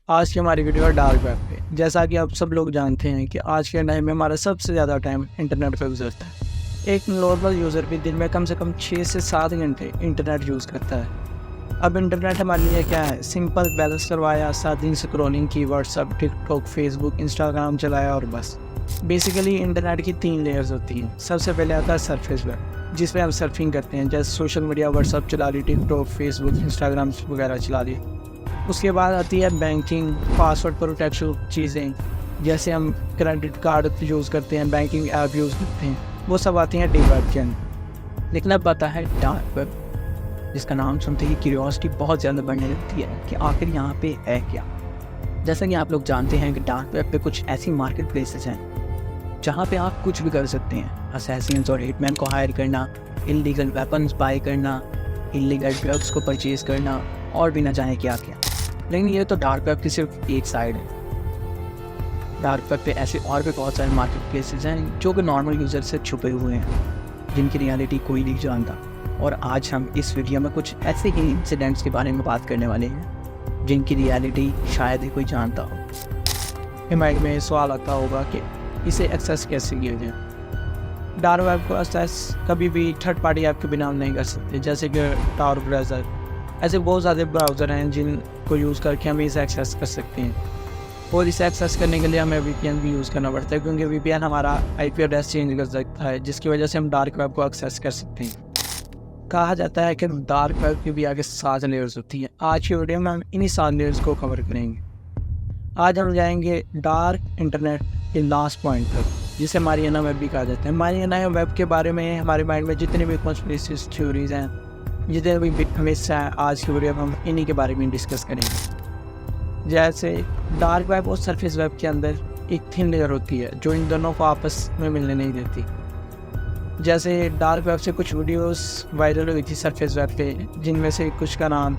आज की हमारी वीडियो है डार्क वेब पे। जैसा कि आप सब लोग जानते हैं कि आज के टाइम में हमारा सबसे ज़्यादा टाइम इंटरनेट पर गुजरता है। एक नॉर्मल यूज़र भी दिन में कम से कम 6 से 7 घंटे इंटरनेट यूज़ करता है। अब इंटरनेट हमारे लिए क्या है? सिंपल बैलेंस करवाया, 7 दिन स्क्रॉलिंग की, व्हाट्सअप, टिकटॉक, फेसबुक, इंस्टाग्राम चलाया और बस। बेसिकली इंटरनेट की 3 लेयर्स होती हैं। सबसे पहले आता है सरफेस वेब, जिसमें हम सर्फिंग करते हैं, जैसे सोशल मीडिया, व्हाट्सअप चला ली, टिकटॉक, फेसबुक, इंस्टाग्राम वगैरह चला ली। उसके बाद आती है बैंकिंग, पासवर्ड प्रोटेक्शन चीज़ें, जैसे हम क्रेडिट कार्ड यूज़ करते हैं, बैंकिंग ऐप यूज़ करते हैं, वो सब आती हैं डीप वेब के अंदर। लेकिन अब आता है डार्क वेब, जिसका नाम सुनते ही क्यूरियोसिटी बहुत ज़्यादा बढ़ने लगती है कि आखिर यहाँ पे है क्या। जैसा कि आप लोग जानते हैं कि डार्क वेब पे कुछ ऐसी मार्केट प्लेसेस हैं जहाँ पे आप कुछ भी कर सकते हैं। असैसिन्स और हिटमैन को हायर करना, इलीगल वेपन्स बाय करना, इलीगल ड्रग्स को परचेज करना और भी ना जाने क्या क्या। लेकिन ये तो डार्क वेब की सिर्फ एक साइड है। डार्क वेब पे ऐसे और भी बहुत सारे मार्केट प्लेसेस हैं जो कि नॉर्मल यूज़र से छुपे हुए हैं, जिनकी रियलिटी कोई नहीं जानता। और आज हम इस वीडियो में कुछ ऐसे ही इंसिडेंट्स के बारे में बात करने वाले हैं जिनकी रियलिटी शायद ही कोई जानता हो। माइंड में सवाल आता होगा कि इसे एक्सेस कैसे किया जाए। डार्क वेब को एक्सेस कभी भी थर्ड पार्टी ऐप के बिना हम नहीं कर सकते, जैसे कि tor ब्राउज़र। ऐसे बहुत ज़्यादा ब्राउज़र हैं जिनको यूज़ करके हम इसे एक्सेस कर सकते हैं। और इसे एक्सेस करने के लिए हमें VPN भी यूज़ करना पड़ता है, क्योंकि VPN हमारा IP एड्रेस चेंज कर सकता है, जिसकी वजह से हम डार्क वेब को एक्सेस कर सकते हैं। कहा जाता है कि डार्क वेब की भी आगे 7 लेयर्स होती हैं। आज की वीडियो में हम इन्हीं 7 लेयर्स को कवर करेंगे। आज हम जाएंगे डार्क इंटरनेट के लास्ट पॉइंट तक, जिसे मारियाना वेब भी कहा जाता है। मारियाना वेब के बारे में हमारे माइंड में जितने भी कॉन्स्पिरेसी थ्योरीज हैं, जितने भी हमेशा हैं, आज की वीडियो में हम इन्हीं के बारे में डिस्कस करेंगे। जैसे डार्क वेब और सरफेस वेब के अंदर एक थिन लेयर होती है जो इन दोनों को आपस में मिलने नहीं देती। जैसे डार्क वेब से कुछ वीडियोस वायरल हुई थी सरफेस वेब पे, जिनमें से कुछ का नाम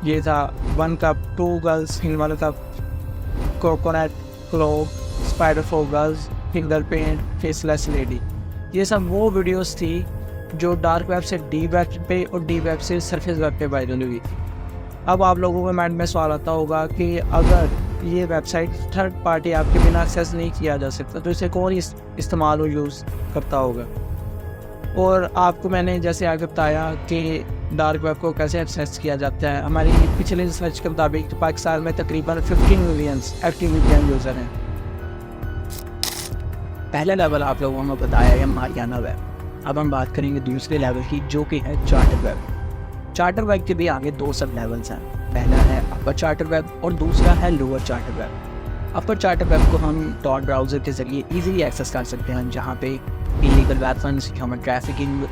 ये था 1 cup, 2 girls in 1 cup, coconut clove, spider 4 girls, finger paint, faceless lady. ये सब वो वीडियोस थी जो डार्क वेब से डीप वेब पे और डीप वेब से सरफेस वेब पे वायरल हुई थी। अब आप लोगों के माइंड में सवाल आता होगा कि अगर ये वेबसाइट थर्ड पार्टी ऐप के बिना एक्सेस नहीं किया जा सकता तो इसे कौन इस्तेमाल और यूज़ करता होगा। और आपको मैंने जैसे आगे बताया कि डार्क वेब को कैसे एक्सेस किया जाता है। हमारी पिछले रिसर्च के मुताबिक पाकिस्तान में तकरीबन 15 मिलियन एक्टिव VPN यूज़र हैं। पहला लेवल आप लोगों ने बताया है मारियाना वेब। अब हम बात करेंगे दूसरे लेवल की, जो कि है चार्टर वेब। चार्टर वेब के भी आगे 2 सब लेवल्स हैं। पहला है अपर चार्टर वेब और दूसरा है लोअर चार्टर वेब। अपर चार्टर वेब को हम tor ब्राउज़र के ज़रिए इजीली एक्सेस कर सकते हैं, जहाँ पे इलीगल वेपन्स, ह्यूमन ट्रैफिकिंग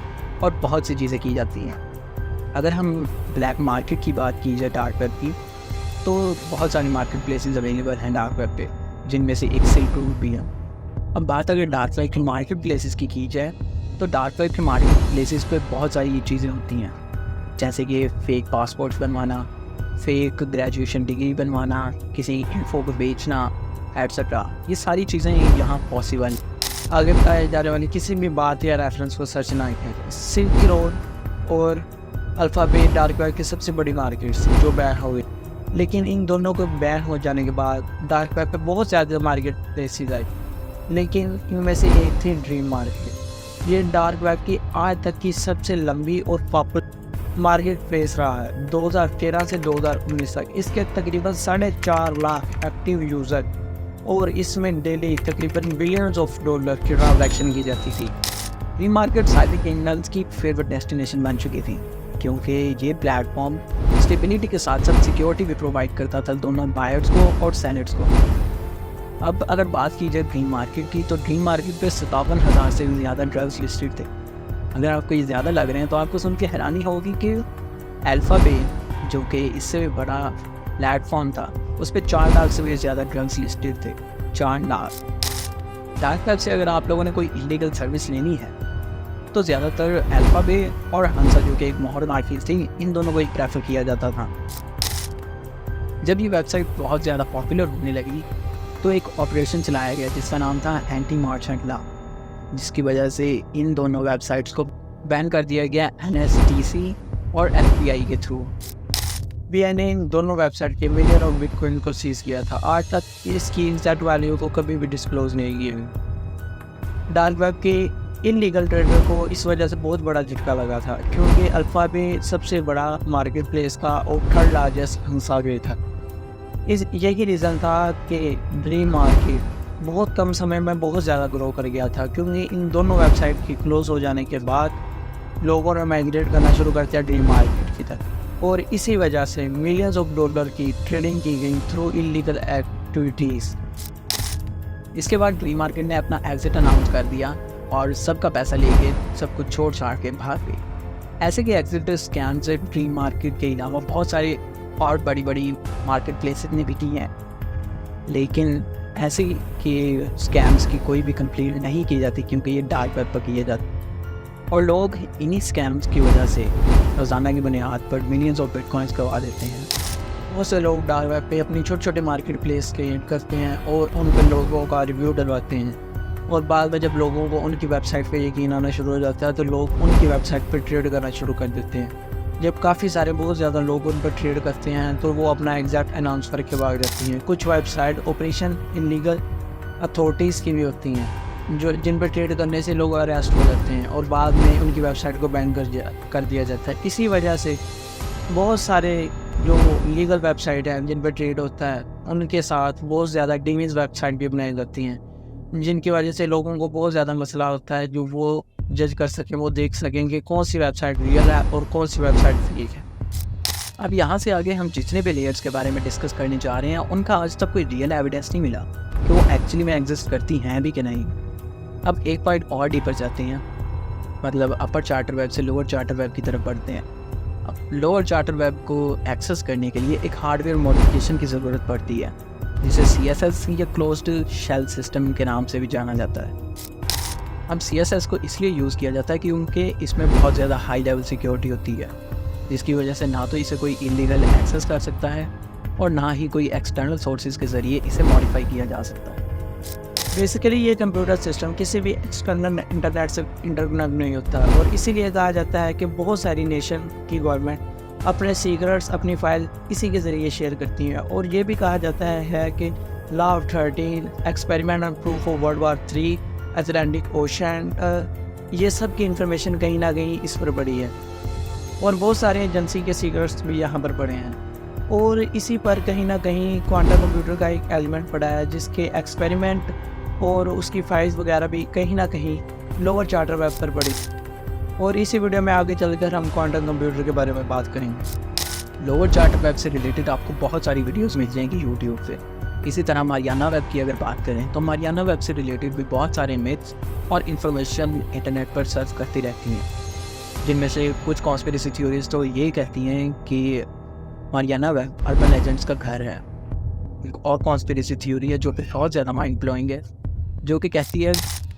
और बहुत सी चीज़ें की जाती हैं। अगर हम ब्लैक मार्केट की बात की जाए डार्क वेब की, तो बहुत सारी मार्केट प्लेसेस अवेलेबल हैं डार्क वेब पे, जिनमें से एक सिल्क रूट भी है। अब बात अगर डार्क वेब की मार्केट प्लेसेस की जाए, तो डार्क वेब के मार्केट प्लेसेस पे बहुत सारी ये चीज़ें होती हैं, जैसे कि फ़ेक पासपोर्ट्स बनवाना, फ़ेक ग्रेजुएशन डिग्री बनवाना, किसी इन्फो को बेचना, एट्सेट्रा। ये सारी चीज़ें यहाँ पॉसिबल। आगे बताए जाने वाली किसी भी बात या रेफरेंस को सर्च ना करें। सिल्क रोड और अल्फ़ाबेट डार्क वेब की सबसे बड़ी मार्केट्स जो बैन हो गई, लेकिन इन दोनों को बैन हो जाने के बाद डार्क वेब पे बहुत ज़्यादा मार्केट प्लेसेस आई, लेकिन इनमें से एक थी ड्रीम मार्केट। ये डार्क वेब की आज तक की सबसे लंबी और पॉपुलर मार्केट प्लेस रहा है 2013 से 2019 तक। इसके तकरीबन 4.5 लाख एक्टिव यूज़र और इसमें डेली तकरीबन बिलियंस ऑफ डॉलर की ट्रांजैक्शन की जाती थी। ये मार्केट सारे क्रिमिनल्स की फेवरेट डेस्टिनेशन बन चुकी थी, क्योंकि ये प्लेटफॉर्म स्टेबिलिटी के साथ साथ सिक्योरिटी भी प्रोवाइड करता था दोनों बायर्स को और सेलर्स को। अब अगर बात की जाए ड्रीम मार्केट की, तो ड्रीम मार्केट पे 57,000 से भी ज़्यादा ड्रग्स लिस्टेड थे। अगर आपको ये ज़्यादा लग रहे हैं तो आपको सुन के हैरानी होगी कि अल्फ़ाबेट, जो कि इससे भी बड़ा प्लेटफॉर्म था, उस पर 4 लाख से भी ज़्यादा ड्रग्स लिस्टेड थे। 4 लाख। डार्क वेब से अगर आप लोगों ने कोई इलीगल सर्विस लेनी है तो ज़्यादातर अल्फ़ाबेट और हंसा, जो कि एक मोहर मार्केट थी, इन दोनों को एक प्रेफर किया जाता था। जब ये वेबसाइट बहुत ज़्यादा पॉपुलर होने लगी तो एक ऑपरेशन चलाया गया जिसका नाम था एंटी मर्चेंट लॉ, जिसकी वजह से इन दोनों वेबसाइट्स को बैन कर दिया गया NSTC और FBI के थ्रू। बीआई ने इन दोनों वेबसाइट के मिलियन ऑफ बिटकॉइन को सीज किया था। आज तक इसकी एग्जैक्ट वैल्यू को कभी भी डिस्क्लोज नहीं की हुई। डार्क वेब के इलीगल ट्रेडर को इस वजह से बहुत बड़ा झटका लगा था, क्योंकि अल्फ़ाबेट सबसे बड़ा मार्केट प्लेस का और थर्ड लार्जेस्ट हंसावे था। यही रीज़न था कि ड्रीम मार्केट बहुत कम समय में बहुत ज़्यादा ग्रो कर गया था, क्योंकि इन दोनों वेबसाइट की क्लोज हो जाने के बाद लोगों ने माइग्रेट करना शुरू कर दिया ड्रीम मार्केट की तरफ, और इसी वजह से मिलियंस ऑफ डॉलर की ट्रेडिंग की गई थ्रू इलीगल एक्टिविटीज़। इसके बाद ड्रीम मार्केट ने अपना एग्जिट अनाउंस कर दिया और सबका पैसा लेके सब कुछ छोड़ छाड़ के भाग गए। ऐसे के एग्जिट स्कैम से ड्रीम मार्केट के अलावा बहुत सारे और बड़ी बड़ी मार्केट प्लेसेस ने भी की हैं, लेकिन ऐसे के स्कैम्स की कोई भी कंप्लेंट नहीं की जाती, क्योंकि ये डार्क वेब पर किए जाते और लोग इन्हीं स्कैम्स की वजह से रोज़ाना की बुनियाद पर मिलियंस ऑफ बिटकॉइंस गवा देते हैं। बहुत से लोग डार्क वेब पे अपनी छोटे छोटे मार्केट प्लेस क्रिएट करते हैं और उन पर लोगों का रिव्यू डलवाते हैं, और बाद में जब लोगों को उनकी वेबसाइट पे यकीन आना शुरू हो जाता है तो लोग उनकी वेबसाइट पे ट्रेड करना शुरू कर देते हैं। जब काफ़ी सारे बहुत ज़्यादा लोग उन पर ट्रेड करते हैं तो वो अपना एग्जैक्ट अनाउंस करके भाग जाती हैं। कुछ वेबसाइट ऑपरेशन इलीगल अथॉरिटीज़ की भी होती हैं, जो जिन पर ट्रेड करने से लोग अरेस्ट हो जाते हैं और बाद में उनकी वेबसाइट को बैन कर दिया जाता है। इसी वजह से बहुत सारे जो लीगल वेबसाइट हैं जिन पर ट्रेड होता है उनके साथ बहुत ज़्यादा डीमीज वेबसाइट भी बनाई जाती हैं, जिनकी वजह से लोगों को बहुत ज़्यादा मसला होता है जो वो जज कर सकें, वो देख सकें कि कौन सी वेबसाइट रियल है और कौन सी वेबसाइट फेक है। अब यहाँ से आगे हम जितने भी लेयर्स के बारे में डिस्कस करने जा रहे हैं उनका आज तक कोई रियल एविडेंस नहीं मिला कि वो एक्चुअली में एग्जिस्ट करती हैं भी कि नहीं। अब एक पॉइंट और डीपर जाते हैं, मतलब अपर चार्टर वेब से लोअर चार्टर वेब की तरफ बढ़ते हैं। अब लोअर चार्टर वेब को एक्सेस करने के लिए एक हार्डवेयर मॉडिफिकेशन की ज़रूरत पड़ती है, जिसे CSS या क्लोज्ड शेल सिस्टम के नाम से भी जाना जाता है। अब CSS को इसलिए यूज़ किया जाता है कि उनके इसमें बहुत ज़्यादा हाई लेवल सिक्योरिटी होती है, जिसकी वजह से ना तो इसे कोई इलीगल एक्सेस कर सकता है और ना ही कोई एक्सटर्नल सोर्सेज के ज़रिए इसे मॉडिफाई किया जा सकता है। बेसिकली ये कंप्यूटर सिस्टम किसी भी एक्सटर्नल इंटरनेट से इंटरकनेक्ट नहीं होता, और इसीलिए कहा जाता है कि बहुत सारी नेशन की गवर्नमेंट अपने सीक्रेट्स अपनी फ़ाइल इसी के ज़रिए शेयर करती हैं। और ये भी कहा जाता है कि law of 13, experiment on proof of world war 3, Atlantic ocean, ये सब की इंफॉर्मेशन कहीं ना कहीं इस पर पड़ी है, और बहुत सारे एजेंसी के सीक्रेट्स भी यहाँ पर पड़े हैं। और इसी पर कहीं ना कहीं क्वांटम कंप्यूटर का एक एलिमेंट पड़ा है, जिसके एक्सपेरिमेंट और उसकी फाइल्स वगैरह भी कहीं ना कहीं लोअर चार्टर वेब पर पड़ी। और इसी वीडियो में आगे चलकर हम क्वांटम कंप्यूटर के बारे में बात करेंगे। लोअर चार्टर वेब से रिलेटेड आपको बहुत सारी वीडियोस मिल जाएंगी यूट्यूब पे। इसी तरह मारियाना वेब की अगर बात करें तो मारियाना वेब से रिलेटेड भी बहुत सारे मिथ्स और इन्फॉर्मेशन इंटरनेट पर सर्च करती रहती हैं, जिनमें से कुछ कॉन्स्पिरेसी थ्योरीज तो ये कहती हैं कि मारियाना वेब अर्बन लेजेंड्स का घर है। एक और कॉन्स्पिरेसी थ्योरी है जो बहुत ज़्यादा माइंड ब्लोइंग है, जो कि कहती है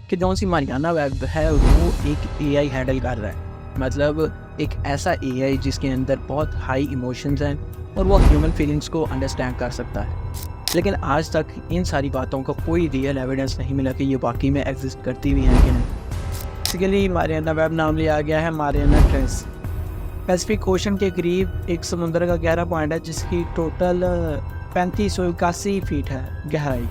कि जो सी मारियाना वेब है वो एक AI हैंडल कर रहा है, मतलब एक ऐसा AI जिसके अंदर बहुत हाई इमोशंस हैं और वो ह्यूमन फीलिंग्स को अंडरस्टैंड कर सकता है। लेकिन आज तक इन सारी बातों का कोई रियल एविडेंस नहीं मिला कि ये वाकई में एग्जिस्ट करती भी हैं कि नहीं। बेसिकली मारियाना वेब नाम लिया गया है मारियाना ट्रेंच। पैसिफिक ओशन के करीब एक समुद्र का गहरा पॉइंट है, जिसकी टोटल 3581 फीट है गहराई,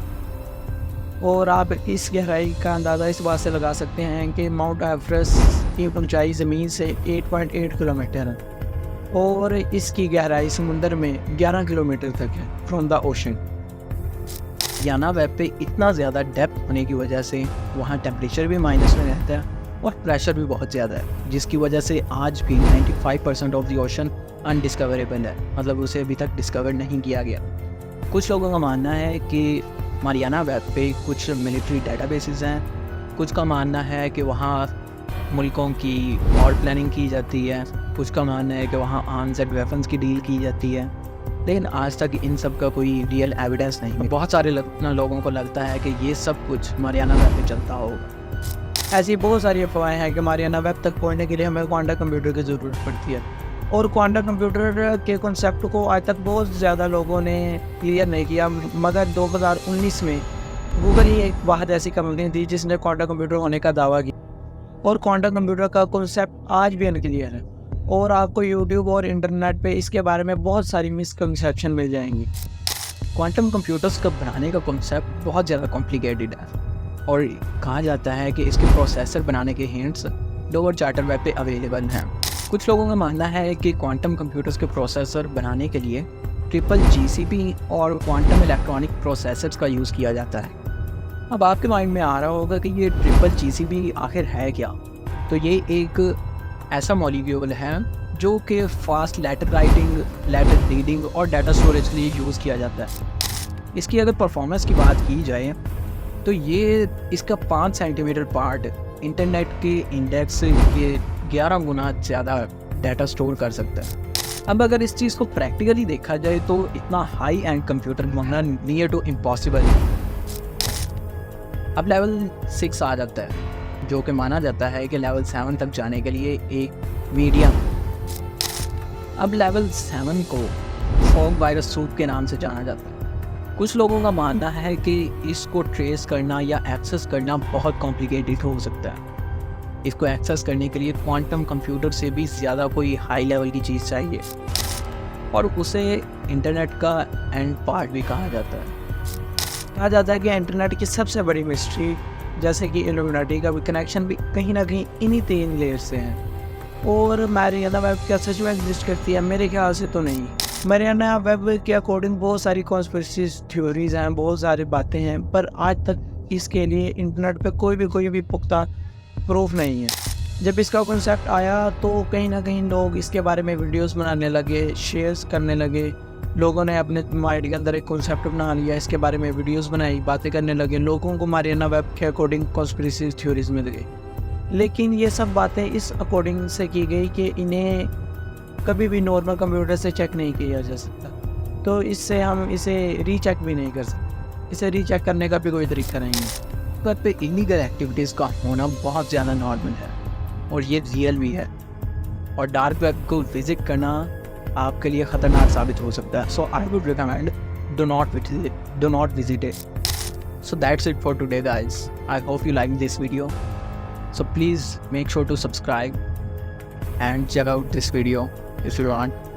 और आप इस गहराई का अंदाज़ा इस बात से लगा सकते हैं कि माउंट एवरेस्ट की ऊंचाई ज़मीन से 8.8 किलोमीटर है, और इसकी गहराई समुद्र में 11 किलोमीटर तक है from the ocean. Mariana web पे इतना ज़्यादा डेप्थ होने की वजह से वहाँ टेम्परेचर भी माइनस में रहता है और प्रेशर भी बहुत ज़्यादा है, जिसकी वजह से आज भी 95% ऑफ द ओशन अनडिस्कवरेबल है, मतलब उसे अभी तक डिस्कवर नहीं किया गया। कुछ लोगों का मानना है कि मारियाना वेब पे कुछ मिलिट्री डेटाबेसेस हैं, कुछ का मानना है कि वहाँ मुल्कों की वॉर प्लानिंग की जाती है, कुछ का मानना है कि वहाँ आर्म्स एंड वेपन्स की डील की जाती है, लेकिन आज तक इन सब का कोई रियल एविडेंस नहीं। बहुत सारे लोगों को लगता है कि ये सब कुछ मारियाना वेब पे चलता होगा। ऐसी बहुत सारी अफवाहें हैं कि मारियाना वेब तक पहुँचने के लिए हमें क्वांटम कंप्यूटर की ज़रूरत पड़ती है, और क्वांटम कंप्यूटर के कॉन्सेप्ट को आज तक बहुत ज़्यादा लोगों ने क्लियर नहीं किया, मगर 2019 में गूगल ही एक वाहद ऐसी कंपनी थी जिसने क्वांटम कंप्यूटर होने का दावा किया, और क्वांटम कंप्यूटर का कॉन्सेप्ट आज भी अनक्लियर है। और आपको यूट्यूब और इंटरनेट पे इसके बारे में बहुत सारी मिसकंसेप्शन मिल जाएंगी। क्वांटम कंप्यूटर्स का बनाने का कॉन्सेप्ट बहुत ज़्यादा कॉम्प्लिकेटेड है और कहा जाता है कि इसके प्रोसेसर बनाने के हिंट्स लोअर चार्टर वेब पे अवेलेबल हैं। कुछ लोगों का मानना है कि क्वांटम कंप्यूटर्स के प्रोसेसर बनाने के लिए ट्रिपल GCP और क्वांटम इलेक्ट्रॉनिक प्रोसेसर्स का यूज़ किया जाता है। अब आपके माइंड में आ रहा होगा कि ये ट्रिपल GCP आखिर है क्या? तो ये एक ऐसा मॉलिक्यूल है जो कि fast letter writing, letter reading और डाटा स्टोरेज के लिए यूज़ किया जाता है। इसकी अगर परफॉर्मेंस की बात की जाए तो ये इसका 5 सेंटीमीटर पार्ट इंटरनेट के इंडेक्स के 11 गुना ज़्यादा डाटा स्टोर कर सकता है। अब अगर इस चीज़ को प्रैक्टिकली देखा जाए तो इतना हाई एंड कंप्यूटर बनना नियर टू इम्पॉसिबल है। अब लेवल 6 आ जाता है जो कि माना जाता है कि लेवल 7 तक जाने के लिए एक मीडियम। अब लेवल 7 को फॉग वायरस सूट के नाम से जाना जाता है। कुछ लोगों का मानना है कि इसको ट्रेस करना या एक्सेस करना बहुत कॉम्प्लिकेटेड हो सकता है। इसको एक्सेस करने के लिए क्वांटम कंप्यूटर से भी ज़्यादा कोई हाई लेवल की चीज़ चाहिए और उसे इंटरनेट का एंड पार्ट भी कहा जाता है। कहा जाता है कि इंटरनेट की सबसे बड़ी मिस्ट्री जैसे कि इल्यूमिनाटी का भी कनेक्शन भी कहीं ना कहीं इन्हीं 3 लेयर से हैं। और मैरियाना वेब क्या सच में एग्जिस्ट करती है? मेरे ख्याल से तो नहीं। मैरियाना वेब के अकॉर्डिंग बहुत सारी कॉन्स्पिरेसी थ्योरीज हैं, बहुत सारी बातें हैं, पर आज तक इसके लिए इंटरनेट पे कोई भी पुख्ता प्रूफ नहीं है। जब इसका कॉन्सेप्ट आया तो कहीं ना कहीं लोग इसके बारे में वीडियोस बनाने लगे, शेयर्स करने लगे। लोगों ने अपने माइंड के अंदर एक कॉन्सेप्ट बना लिया, इसके बारे में वीडियोस बनाई, बातें करने लगे। लोगों को मैरियाना वेब के अकॉर्डिंग कॉन्स्पिरेसी थ्योरीज मिल गई, लेकिन ये सब बातें इस अकॉर्डिंग से की गई कि इन्हें कभी भी नॉर्मल कंप्यूटर से चेक नहीं किया जा सकता। तो इससे हम इसे रीचेक भी नहीं कर सकते। इसे रीचेक करने का भी कोई तरीका नहीं है। वेब पे इलीगल एक्टिविटीज़ का होना बहुत ज़्यादा नॉर्मल है और ये रियल भी है। और डार्क वेब को विजिट करना आपके लिए ख़तरनाक साबित हो सकता है। So I would recommend do not visit it. So that's it for today guys. I hope you liked this video. So please make sure to subscribe and check out this video if you want.